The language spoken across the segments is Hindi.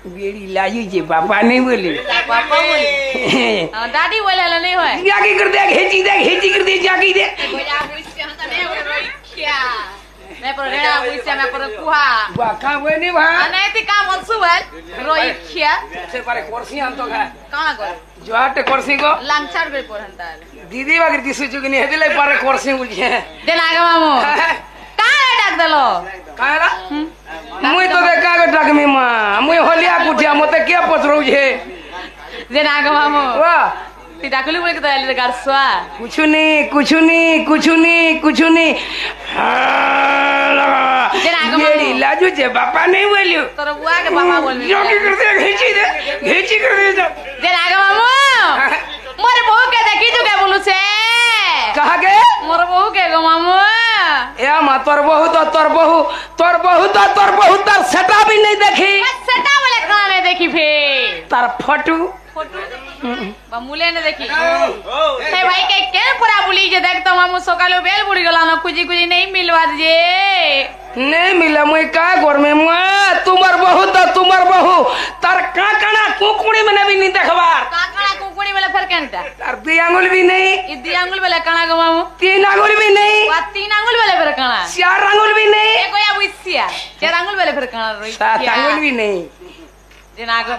बेड़ी लाजू जे पापा नहीं बोले पापा बोले दादी बोले हला नहीं होए जाके कर दे घेची कर दे जाके दे गोया बुइसे हम त नहीं रोई क्या मैं पर रेड़ा बुइसे मैं पर कुहा बाका बने भा अनैति काम अलसुवल रोई क्या से पारे कुर्सी हम तो खा कहां गो जोटे कुर्सी को लांगछाड़ गई परंता दीदी बाकी दिसु चुगनी हेदले पारे कुर्सी बुझे देना गे मामू काहे डाक देलो काहेला मुई तो देखा के डाक में मां मुई होलिया पुठिया मते के पचरौ छे देना गे मामू वाह ती डाकली बोले के दले गारसवा कुछ नहीं मेरी लाजू जे पापा नहीं बोलियो तोर बुआ के पापा बोल जाके कर दे घेची कर दे देना गे मामू मोरे बहू के देखी जो के बोलू से कहा के मोर बहू के गो मामू ए मां तोर बहू तार सेटा भी नहीं देखी सेटा वाले कहां नहीं देखी फिर तार फोटो बमुले ने देखी हे भाई के पूरा बुली जे देख तो मामू सकालो बेल बुड़ी गला न खुजी नहीं मिलवा जे नहीं मिला मुई का गोर में मुआ तुम्हार बहू तार काकड़ा कुकुड़ी में भी नहीं देखबार काकड़ा कुकुड़ी वाला फिर केनटा तार दी आंगुल भी नहीं ई दी आंगुल वाला कणा गो मामू 3 आंगुल भी नहीं वा 3 आंगुल वाला फिर कणा 4 आंगुल भी नहीं एको या बुइसिया 4 आंगुल वाला फिर कणा रोई 7 आंगुल भी नहीं देना गो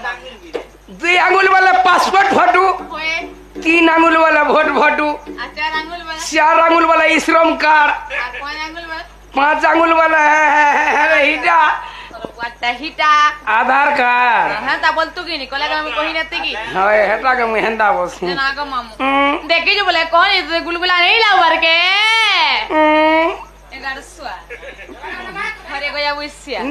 2 आंगुल वाला पासपोर्ट फोटो होए 3 आंगुल वाला वोट फोटो 4 आंगुल वाला 4 आंगुल वाला श्रम कार्ड 5 आंगुल वाला 5 आंगुल वाला है हिटा वाटा हिटा आधार कार्ड हां ता बोल तू की नहीं कोला में कोही नती की हाय हेटा के मेहंदा बस देना गो मामू देखी जो बोले कौन है गुलगुला नहीं लावर के एगार सुआ हरे गोया बुइसिया